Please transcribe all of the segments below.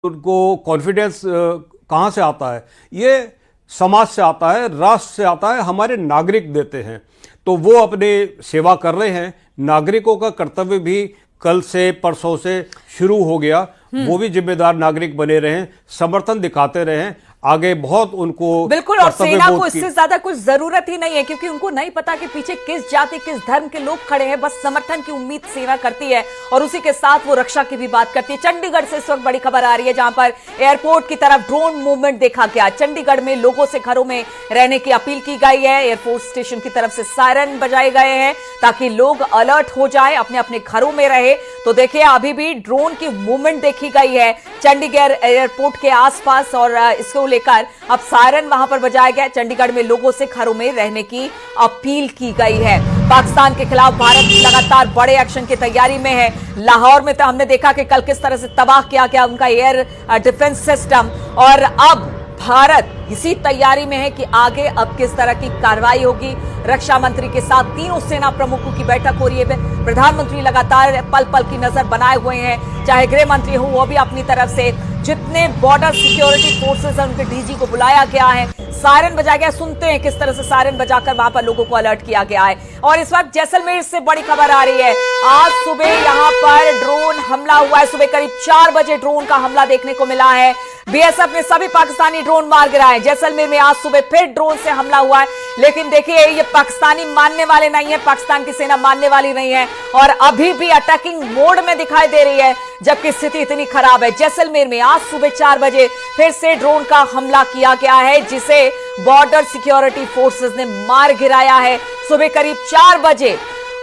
उनको कॉन्फिडेंस कहाँ से आता है? ये समाज से आता है, राष्ट्र से आता है, हमारे नागरिक देते हैं। तो वो अपने सेवा कर रहे हैं। नागरिकों का कर्तव्य भी कल से परसों से शुरू हो गया। वो भी जिम्मेदार नागरिक बने रहें, समर्थन दिखाते रहें, आगे बहुत उनको बिल्कुल। और सेना को इससे ज्यादा कुछ जरूरत ही नहीं है, क्योंकि उनको नहीं पता कि पीछे किस जाति किस धर्म के लोग खड़े हैं। बस समर्थन की उम्मीद सेना करती है और उसी के साथ वो रक्षा की भी बात करती है। चंडीगढ़ से इस वक्त बड़ी खबर आ रही है, जहां पर एयरपोर्ट की तरफ ड्रोन मूवमेंट देखा गया। चंडीगढ़ में लोगों से घरों में रहने की अपील की गई है। एयरफोर्स स्टेशन की तरफ से सायरन बजाए गए हैं ताकि लोग अलर्ट हो जाए, अपने अपने घरों में रहे। तो देखिए, अभी भी ड्रोन की मूवमेंट देखी गई है चंडीगढ़ एयरपोर्ट के आसपास, और इसको लेकर अब सायरन वहां पर बजाया गया। चंडीगढ़ में लोगों से घरों में रहने की अपील की गई है। पाकिस्तान के खिलाफ भारत लगातार बड़े एक्शन की तैयारी में है। लाहौर में तो हमने देखा कि कल किस तरह से तबाह किया गया उनका एयर डिफेंस सिस्टम, और अब भारत इसी तैयारी में है कि आगे अब किस तरह की कार्रवाई होगी। रक्षा मंत्री के साथ तीनों सेना प्रमुखों की बैठक हो रही है। प्रधानमंत्री लगातार पल पल की नजर बनाए हुए हैं। चाहे गृह मंत्री हो, वो भी अपनी तरफ से जितने बॉर्डर सिक्योरिटी फोर्सेस हैं उनके डीजी को बुलाया गया है। सायरन बजाया गया। सुनते हैं किस तरह से सायरन बजाकर वहां पर लोगों को अलर्ट किया गया है। और इस वक्त जैसलमेर से बड़ी खबर आ रही है। आज सुबह यहां पर ड्रोन हमला हुआ है। सुबह करीब 4 बजे ड्रोन का हमला देखने को मिला है। बीएसएफ ने सभी पाकिस्तानी ड्रोन मार गिराए। जैसलमेर में आज सुबह फिर ड्रोन से हमला हुआ है, लेकिन देखिए ये पाकिस्तानी मानने वाले नहीं है, पाकिस्तान की सेना मानने वाली नहीं है और अभी भी अटैकिंग मोड में दिखाई दे रही है, जबकि स्थिति इतनी खराब है। जैसलमेर में आज सुबह 4 बजे फिर से ड्रोन का हमला किया गया है, जिसे बॉर्डर सिक्योरिटी फोर्सेस ने मार गिराया है। सुबह करीब 4 बजे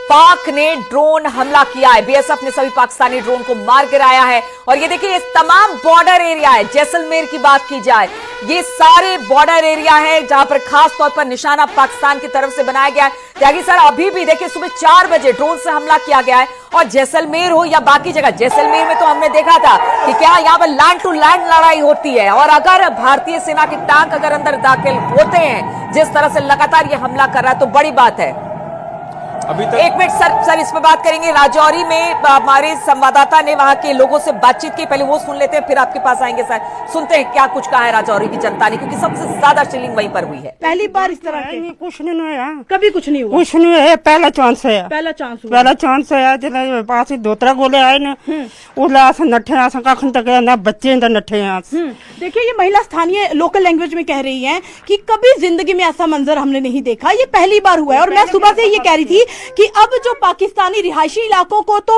पाक ने ड्रोन हमला किया है। बीएसएफ ने सभी पाकिस्तानी ड्रोन को मार गिराया है। और ये देखिए, ये तमाम बॉर्डर एरिया है। जैसलमेर की बात की जाए, ये सारे बॉर्डर एरिया है जहां पर खास तौर पर निशाना पाकिस्तान की तरफ से बनाया गया है। त्यागी सर, अभी भी देखिए सुबह 4 बजे ड्रोन से हमला किया गया है। और जैसलमेर हो या बाकी जगह, जैसलमेर में तो हमने देखा था कि क्या यहाँ पर लैंड टू लैंड लड़ाई होती है, और अगर भारतीय सेना के टैंक अगर अंदर दाखिल होते हैं जिस तरह से लगातार ये हमला कर रहा है, तो बड़ी बात है। अभी तक एक मिनट सर इस पर बात करेंगे। राजौरी में हमारे संवाददाता ने वहां के लोगों से बातचीत की, पहले वो सुन लेते हैं फिर आपके पास आएंगे सर। सुनते हैं क्या कुछ कहा है राजौरी की जनता ने, क्योंकि सबसे ज्यादा शिलिंग वहीं पर हुई है। पहली बार इस तरह के कुछ नहीं हुआ, कभी कुछ नहीं हुआ। कुछ नहीं है, पहला चांस है, पहला चांस हुआ। पहला चांस है। जब पास दोतरा गोले आए ना, उला नठे आस कखन तक ना बच्चे अंदर नठे आस। देखिए, ये महिला स्थानीय लोकल लैंग्वेज में कह रही हैं कि कभी जिंदगी में ऐसा मंजर हमने नहीं देखा, ये पहली बार हुआ है। और मैं सुबह से ये कह रही थी कि अब जो पाकिस्तानी रिहायशी इलाकों को तो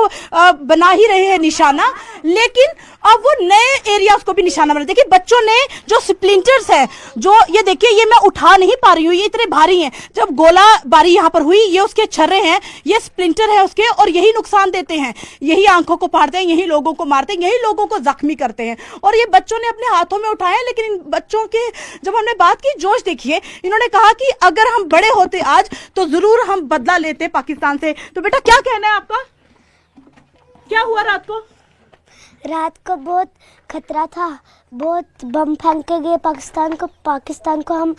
बना ही रहे हैं निशाना, लेकिन अब वो नए एरियाज को भी निशाना बना। देखिए, बच्चों ने जो स्प्लिंटर्स है, जो ये देखिए, ये मैं उठा नहीं पा रही हूँ, ये इतने भारी हैं। जब गोला बारी यहाँ पर हुई, ये उसके छर्रे हैं, ये स्प्लिंटर है उसके, और यही नुकसान देते हैं, यही आंखों को फाड़ते हैं, यही लोगों को मारते हैं, यही लोगों को जख्मी करते हैं। और ये बच्चों ने अपने हाथों में उठाए। लेकिन इन बच्चों के जब हमने बात की, जोश देखिए, इन्होंने कहा कि अगर हम बड़े होते आज तो जरूर हम बदला लेते पाकिस्तान से। तो बेटा, क्या कहना है आपका? क्या हुआ रात को? रात को बहुत खतरा था, बहुत बम फेंक के गए पाकिस्तान को हम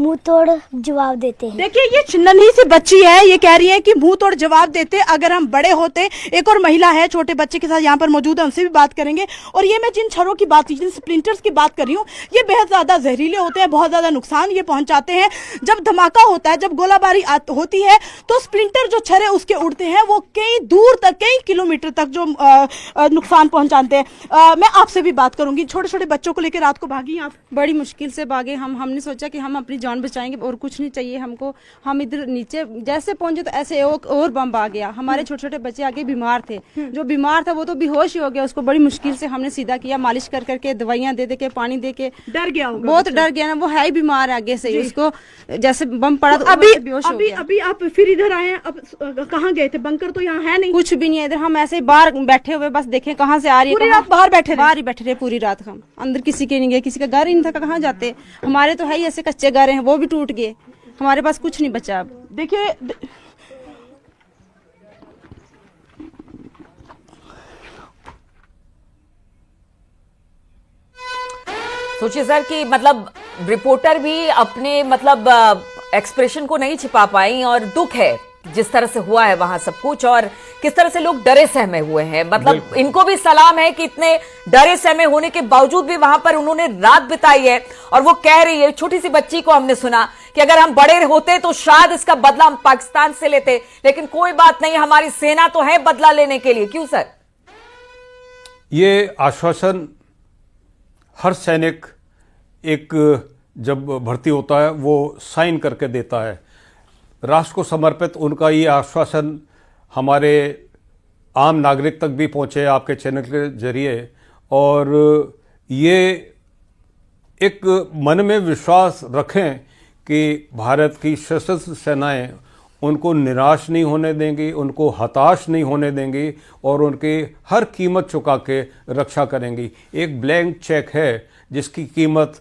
मुंह तोड़ जवाब देते हैं। देखिए, ये नन्ही सी बच्ची है, ये कह रही है कि मुंह तोड़ जवाब देते अगर हम बड़े होते। एक और महिला है छोटे बच्चे के साथ यहाँ पर मौजूद है, उनसे भी बात करेंगे। और ये मैं जिन छर्रों की बात, जिन स्प्लिंटर्स की बात कर रही हूँ, ये बेहद ज्यादा जहरीले होते हैं, बहुत ज्यादा नुकसान ये पहुंचाते हैं। जब धमाका होता है, जब गोलाबारी होती है, तो स्प्लिंटर जो छर्रे उसके उड़ते हैं, वो कई दूर तक, कई किलोमीटर तक जो नुकसान पहुंचाते हैं। मैं आपसे भी बात करूंगी। छोटे छोटे बच्चों को लेकर रात को भागी आप? बड़ी मुश्किल से भागे हमने सोचा कि हम अपनी जान बचाएंगे और कुछ नहीं चाहिए हमको। हम इधर नीचे जैसे पहुंचे तो ऐसे और बम आ गया। हमारे छोटे छोटे बच्चे आगे बीमार थे, जो बीमार था वो तो बेहोश ही हो गया। उसको बड़ी मुश्किल से हमने सीधा किया, मालिश कर करके, दवाइयां दे के, पानी दे के। डर गया होगा, बहुत डर गया ना, वो है ही बीमार आगे से। उसको जैसे बम पड़ा तो अभी बेहोश हो गया। अभी आप फिर इधर आए हैं, अब कहाँ गए थे? बंकर तो यहाँ है नहीं, कुछ भी नहीं है इधर। हम ऐसे ही बाहर बैठे हुए, बस देखें कहाँ से आ रही है। पूरी रात बाहर बैठे रहे पूरी रात। हम अंदर किसी के नहीं गए, किसी का घर ही नहीं था, कहाँ जाते। हमारे तो है ही ऐसे कच्चे घर हैं, वो भी टूट गए, हमारे पास कुछ नहीं बचा अब। देखिए, सोचिए सर कि मतलब रिपोर्टर भी अपने मतलब एक्सप्रेशन को नहीं छिपा पाई, और दुख है जिस तरह से हुआ है वहां सब कुछ। और किस तरह से लोग डरे सहमे हुए हैं। मतलब इनको भी सलाम है कि इतने डरे सहमे होने के बावजूद भी वहां पर उन्होंने रात बिताई है। और वो कह रही है, छोटी सी बच्ची को हमने सुना कि अगर हम बड़े होते तो शायद इसका बदला हम पाकिस्तान से लेते, लेकिन कोई बात नहीं, हमारी सेना तो है बदला लेने के लिए। क्यों सर? ये आश्वासन हर सैनिक एक जब भर्ती होता है वो साइन करके देता है। राष्ट्र को समर्पित उनका ये आश्वासन हमारे आम नागरिक तक भी पहुंचे आपके चैनल के जरिए, और ये एक मन में विश्वास रखें कि भारत की सशस्त्र सेनाएं उनको निराश नहीं होने देंगी, उनको हताश नहीं होने देंगी और उनकी हर कीमत चुका के रक्षा करेंगी। एक ब्लैंक चेक है जिसकी कीमत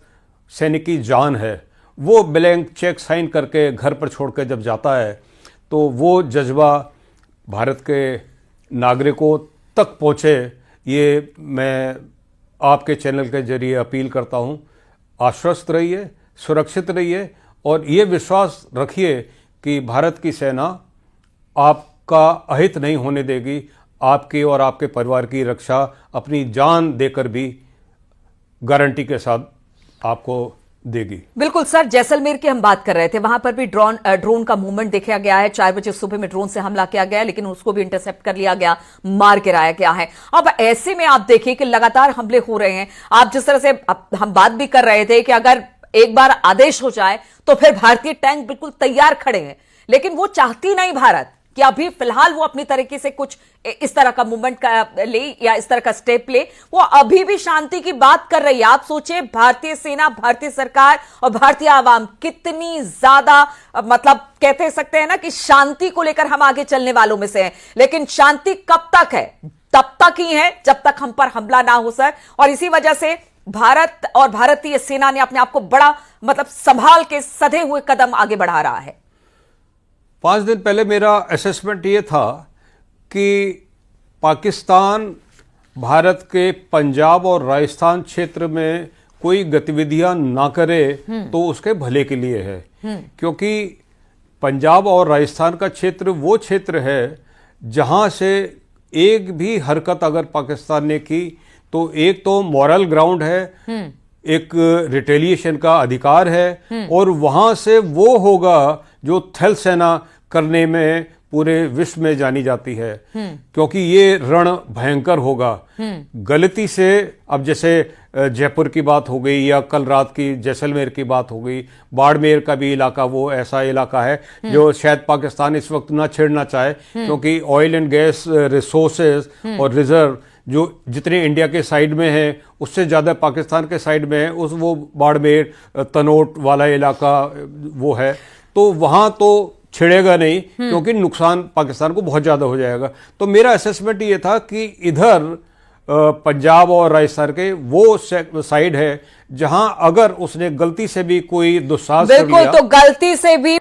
सैनिक की जान है, वो ब्लैंक चेक साइन करके घर पर छोड़ के जब जाता है तो वो जज्बा भारत के नागरिकों तक पहुँचे, ये मैं आपके चैनल के जरिए अपील करता हूँ। आश्वस्त रहिए, सुरक्षित रहिए और ये विश्वास रखिए कि भारत की सेना आपका अहित नहीं होने देगी, आपकी और आपके परिवार की रक्षा अपनी जान देकर भी गारंटी के साथ आपको देगी। बिल्कुल सर, जैसलमेर की हम बात कर रहे थे, वहां पर भी ड्रोन का मूवमेंट देखा गया है। 4 बजे सुबह में ड्रोन से हमला किया गया, लेकिन उसको भी इंटरसेप्ट कर लिया गया, मार गिराया गया है। अब ऐसे में आप देखिए कि लगातार हमले हो रहे हैं। आप जिस तरह से हम बात भी कर रहे थे कि अगर एक बार आदेश हो जाए तो फिर भारतीय टैंक बिल्कुल तैयार खड़े हैं, लेकिन वो चाहती नहीं भारत कि अभी फिलहाल वो अपनी तरीके से कुछ इस तरह का मूवमेंट ले या इस तरह का स्टेप ले। वो अभी भी शांति की बात कर रही है। आप सोचिए, भारतीय सेना, भारतीय सरकार और भारतीय आवाम कितनी ज्यादा, मतलब कहते सकते हैं ना कि शांति को लेकर हम आगे चलने वालों में से हैं। लेकिन शांति कब तक है? तब तक ही है जब तक हम पर हमला ना हो सर। और इसी वजह से भारत और भारतीय सेना ने अपने आप को बड़ा मतलब संभाल के सधे हुए कदम आगे बढ़ा रहा है। 5 दिन पहले मेरा असेसमेंट ये था कि पाकिस्तान भारत के पंजाब और राजस्थान क्षेत्र में कोई गतिविधियां ना करे तो उसके भले के लिए है, क्योंकि पंजाब और राजस्थान का क्षेत्र वो क्षेत्र है जहां से एक भी हरकत अगर पाकिस्तान ने की तो एक तो मॉरल ग्राउंड है, एक रिटेलिएशन का अधिकार है, और वहां से वो होगा जो थल सेना करने में पूरे विश्व में जानी जाती है, क्योंकि ये रण भयंकर होगा। गलती से अब जैसे जयपुर की बात हो गई या कल रात की जैसलमेर की बात हो गई, बाड़मेर का भी इलाका वो ऐसा इलाका है जो शायद पाकिस्तान इस वक्त ना छेड़ना चाहे, क्योंकि ऑयल एंड गैस रिसोर्सेज और रिजर्व जो जितने इंडिया के साइड में है उससे ज़्यादा पाकिस्तान के साइड में है, उस वो बाड़मेर तनोट वाला इलाका वो है, तो वहाँ तो छिड़ेगा नहीं क्योंकि नुकसान पाकिस्तान को बहुत ज़्यादा हो जाएगा। तो मेरा असेसमेंट ये था कि इधर पंजाब और राजस्थान के वो साइड है जहां अगर उसने गलती से भी कोई दुस्साहस कर लिया, बिल्कुल, तो गलती से भी